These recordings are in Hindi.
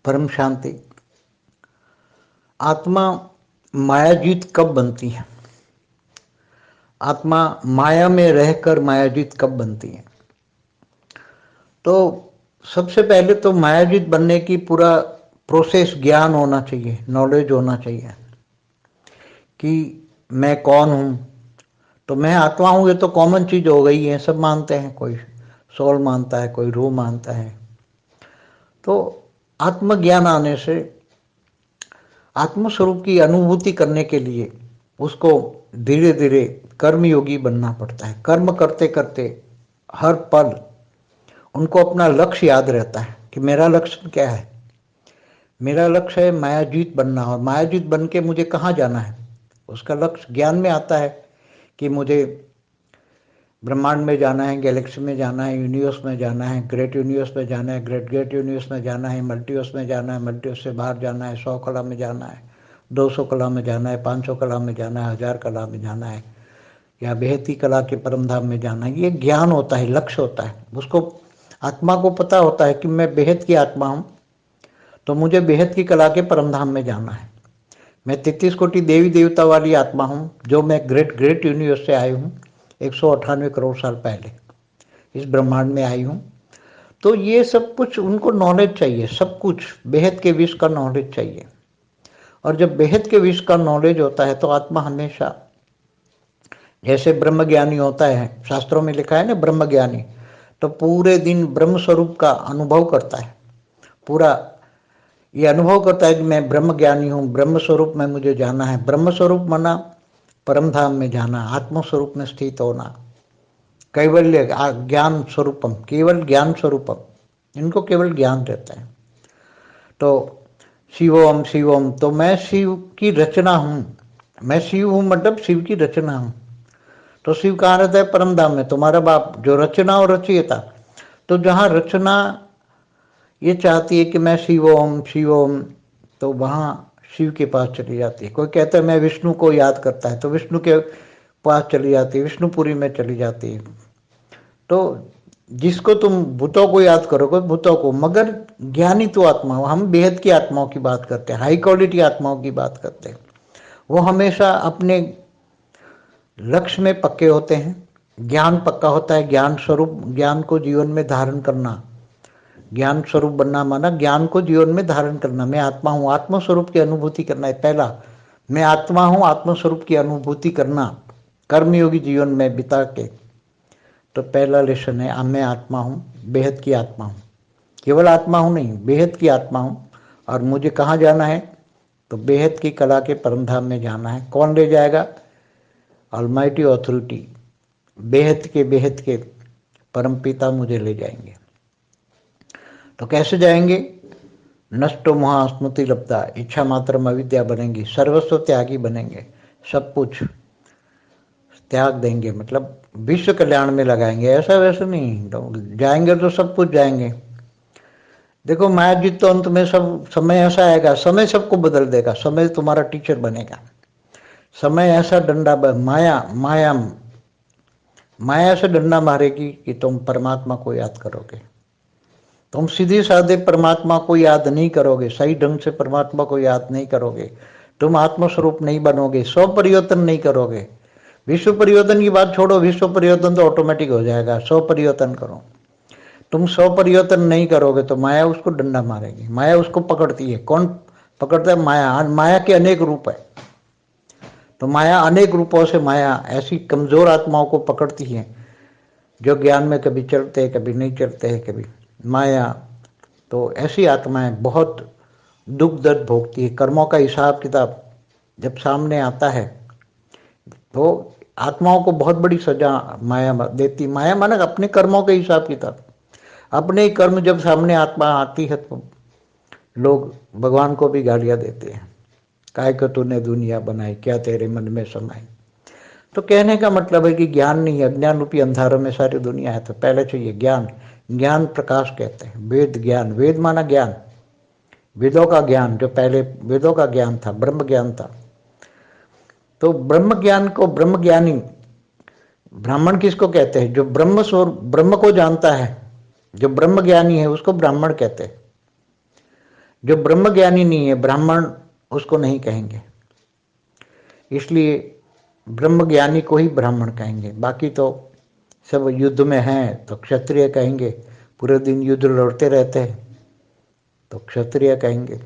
परम शांति। आत्मा मायाजीत कब बनती है? आत्मा माया में रहकर मायाजीत कब बनती है? तो सबसे पहले तो मायाजीत बनने की पूरा प्रोसेस ज्ञान होना चाहिए, नॉलेज होना चाहिए कि मैं कौन हूँ। तो मैं आत्मा हूँ ये तो कॉमन चीज हो गई है, सब मानते हैं, कोई सोल मानता है, कोई रूह मानता है। तो आत्मज्ञान आने से आत्मस्वरूप की अनुभूति करने के लिए उसको धीरे धीरे कर्मयोगी बनना पड़ता है। कर्म करते करते हर पल उनको अपना लक्ष्य याद रहता है कि मेरा लक्ष्य क्या है। मेरा लक्ष्य है मायाजीत बनना, और मायाजीत बन के मुझे कहाँ जाना है उसका लक्ष्य ज्ञान में आता है कि मुझे ब्रह्मांड में जाना है, गैलेक्सी में जाना है, यूनिवर्स में जाना है, ग्रेट यूनिवर्स में जाना है, ग्रेट ग्रेट यूनिवर्स में जाना है, मल्टीवर्स में जाना है, मल्टीवर्स से बाहर जाना है, 100 कला में जाना है, 200 कला में जाना है, 500 कला में जाना है, 1000 कला में जाना है, या बेहती कला के परम धाम में जाना है। ये ज्ञान होता है, लक्ष्य होता है। उसको आत्मा को पता होता है कि मैं बेहद की आत्मा हूँ, तो मुझे बेहद की कला के परम धाम में जाना है। मैं 33 कोटि देवी देवता वाली आत्मा हूँ, जो मैं ग्रेट ग्रेट यूनिवर्स से आई हूँ 198 करोड़ साल पहले इस ब्रह्मांड में आई हूँ। तो ये सब कुछ उनको नॉलेज चाहिए, सब कुछ बेहद के विष का नॉलेज चाहिए। और जब बेहद के विष का नॉलेज होता है तो आत्मा हमेशा, जैसे ब्रह्म ज्ञानी होता है, शास्त्रों में लिखा है ना ब्रह्म ज्ञानी, तो पूरे दिन ब्रह्म स्वरूप का अनुभव करता है। पूरा ये अनुभव करता है कि मैं ब्रह्म ज्ञानी हूँ, ब्रह्म स्वरूप में मुझे जाना है। ब्रह्म स्वरूप माना परम धाम में जाना, आत्म स्वरूप में स्थित होना, कैवल्य ज्ञान स्वरूपम, केवल ज्ञान स्वरूपम, इनको केवल ज्ञान रहता है। तो शिवोम शिवोम, तो मैं शिव की रचना हूँ। मैं शिव हूँ मतलब शिव की रचना हूँ। तो शिव कहाँ रहता है? परम धाम में। तुम्हारा बाप जो रचना और रचयिता, तो जहाँ रचना ये चाहती है कि मैं शिवोम शिवोम, तो वहाँ शिव के पास चली जाती है। कोई कहता है मैं विष्णु को याद करता है, तो विष्णु के पास चली जाती है, विष्णुपुरी में चली जाती है। तो जिसको तुम भूतों को याद करोगे, भूतों को, मगर ज्ञानी तो आत्मा, हम बेहद की आत्माओं की बात करते हैं, हाई क्वालिटी आत्माओं की बात करते हैं। वो हमेशा अपने लक्ष्य में पक्के होते हैं। ज्ञान पक्का होता है, ज्ञान स्वरूप, ज्ञान को जीवन में धारण करना, ज्ञान स्वरूप बनना माना ज्ञान को जीवन में धारण करना। मैं आत्मा हूँ, आत्म स्वरूप की अनुभूति करना है पहला। मैं आत्मा हूँ, आत्म स्वरूप की अनुभूति करना कर्मयोगी जीवन में बिता के। तो पहला लेसन है, मैं आत्मा हूँ, बेहद की आत्मा हूँ। केवल आत्मा हूँ नहीं, बेहद की आत्मा हूँ। और मुझे कहाँ जाना है? तो बेहद की कला के परम धाम में जाना है। कौन ले जाएगा? ऑलमाइटी अथॉरिटी, बेहद के परम पिता मुझे ले जाएंगे। तो कैसे जाएंगे? नष्टो महास्मृति लब्धा, इच्छा मात्र अविद्या बनेंगी, सर्वस्व त्यागी बनेंगे, सब कुछ त्याग देंगे, मतलब विश्व कल्याण में लगाएंगे। ऐसा वैसा नहीं, तो जाएंगे तो सब कुछ जाएंगे। देखो माया जीत तो अंत में सब समय ऐसा आएगा, समय सबको बदल देगा, समय तुम्हारा टीचर बनेगा। समय ऐसा डंडा माया माया माया से डंडा मारेगी कि तुम परमात्मा को याद करोगे। तुम सीधे साधे परमात्मा को याद नहीं करोगे, सही ढंग से परमात्मा को याद नहीं करोगे, तुम आत्मस्वरूप नहीं बनोगे, स्व परिवर्तन नहीं करोगे। विश्व परिवर्तन की बात छोड़ो, विश्व परिवर्तन तो ऑटोमेटिक हो जाएगा, स्व परिवर्तन करो। तुम स्व परिवर्तन नहीं करोगे तो माया उसको डंडा मारेगी, माया उसको पकड़ती है। कौन पकड़ता है? माया। माया के अनेक रूप है, तो माया अनेक रूपों से माया ऐसी कमजोर आत्माओं को पकड़ती है जो ज्ञान में कभी चलते हैं, कभी नहीं चलते हैं, कभी माया। तो ऐसी आत्माएं बहुत दुख दर्द भोगती है। कर्मों का हिसाब किताब जब सामने आता है तो आत्माओं को बहुत बड़ी सजा माया देती। माया माना अपने कर्मों के हिसाब किताब, अपने ही कर्म जब सामने आत्मा आती है तो लोग भगवान को भी गालियां देते हैं, काय को तूने दुनिया बनाई, क्या तेरे मन में समाई। तो कहने का मतलब है कि ज्ञान नहीं है, अज्ञान रूपी अंधारों में सारी दुनिया है। तो पहले चाहिए ज्ञान। ज्ञान प्रकाश कहते हैं, वेद ज्ञान, वेद माना ज्ञान, वेदों का ज्ञान, जो पहले वेदों का ज्ञान था, ब्रह्म ज्ञान था। तो ब्रह्म ज्ञान को ब्रह्म ज्ञानी, ब्राह्मण किसको कहते हैं? जो ब्रह्म स्वरूप, ब्रह्म को जानता है, जो ब्रह्म ज्ञानी है उसको ब्राह्मण कहते हैं। जो ब्रह्मज्ञानी नहीं है, ब्राह्मण उसको नहीं कहेंगे, इसलिए ब्रह्मज्ञानी को ही ब्राह्मण कहेंगे। बाकी तो सब युद्ध में हैं तो क्षत्रिय कहेंगे, पूरे दिन युद्ध लड़ते रहते हैं तो क्षत्रिय कहेंगे।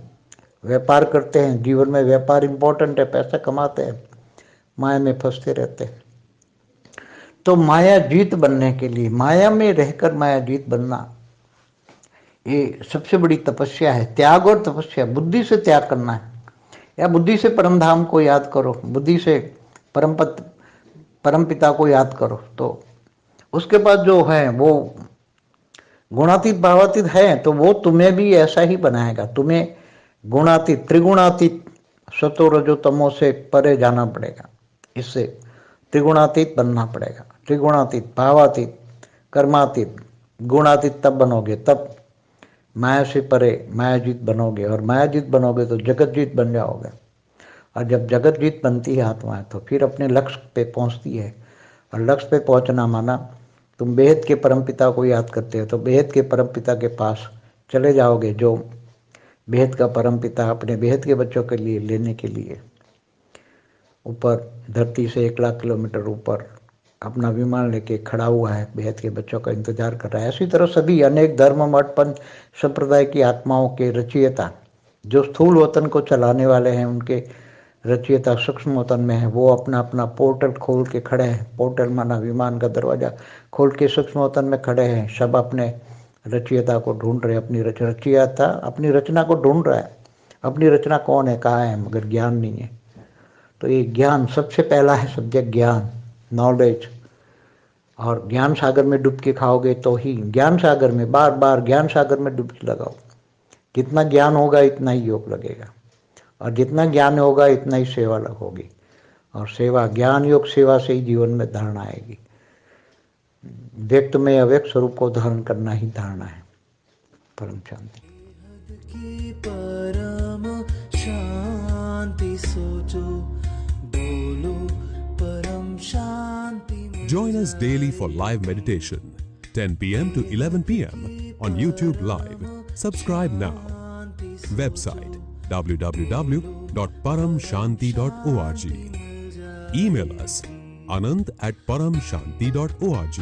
व्यापार करते हैं, जीवन में व्यापार इंपॉर्टेंट है, पैसा कमाते हैं, माया में फंसते रहते हैं। तो माया जीत बनने के लिए, माया में रहकर माया जीत बनना, ये सबसे बड़ी तपस्या है। त्याग और तपस्या, बुद्धि से त्याग करना है, या बुद्धि से परम धाम को याद करो, बुद्धि से परम पिता को याद करो, तो उसके बाद जो है वो गुणातीत भावातीत है, तो वो तुम्हें भी ऐसा ही बनाएगा। तुम्हें गुणातीत, त्रिगुणातीत, सतो रजो तमो से परे जाना पड़ेगा, इससे त्रिगुणातीत बनना पड़ेगा। त्रिगुणातीत, भावातीत, कर्मातीत, गुणातीत तब बनोगे, तब माया से परे मायाजीत बनोगे, और मायाजीत बनोगे तो जगतजीत बन जाओगे। और जब जगतजीत बनती है आत्मा, तो फिर अपने लक्ष्य पे पहुंचती है। और लक्ष्य पे पहुंचना माना तुम बेहद के परमपिता को याद करते हो, तो बेहद के परमपिता के पास चले जाओगे, जो बेहद का परमपिता अपने बेहद के बच्चों के लिए लेने के लिए ऊपर धरती से 1 लाख किलोमीटर ऊपर अपना विमान लेके खड़ा हुआ है, बेहद के बच्चों का इंतजार कर रहा है। इसी तरह सभी अनेक धर्म, मठ, पंच संप्रदाय की आत्माओं के रचयिता, जो स्थूल वतन को चलाने वाले हैं, उनके रचयिता सूक्ष्म वतन में है, वो अपना अपना पोर्टल खोल के खड़े हैं। पोर्टल माना विमान का दरवाजा खोल के सूक्ष्म वतन में खड़े हैं। सब अपने रचयिता को ढूंढ रहे, अपनी रचयिता अपनी रचना को ढूंढ रहा है। अपनी रचना कौन है, कहाँ है, मगर ज्ञान नहीं है। तो ये ज्ञान सबसे पहला है सब्जेक्ट, ज्ञान, नॉलेज। और ज्ञान सागर में डुबकी खाओगे तो ही, ज्ञान सागर में बार बार ज्ञान सागर में डुबकी लगाओ। जितना ज्ञान होगा इतना ही योग लगेगा, और जितना ज्ञान होगा इतना ही सेवा होगी। और सेवा, ज्ञान योग सेवा से ही जीवन में धारणा आएगी। व्यक्त में अव्यक्त स्वरूप को धारण करना ही धारणा है। परम शांति। परम शांति सोचो, बोलो परम शांति। Join us daily for live meditation, 10 p.m. to 11 p.m. on YouTube Live. Subscribe now. Website www.paramshanti.org. Email us anand@paramshanti.org.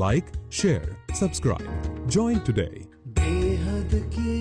Like, share, subscribe. Join today. बेहद की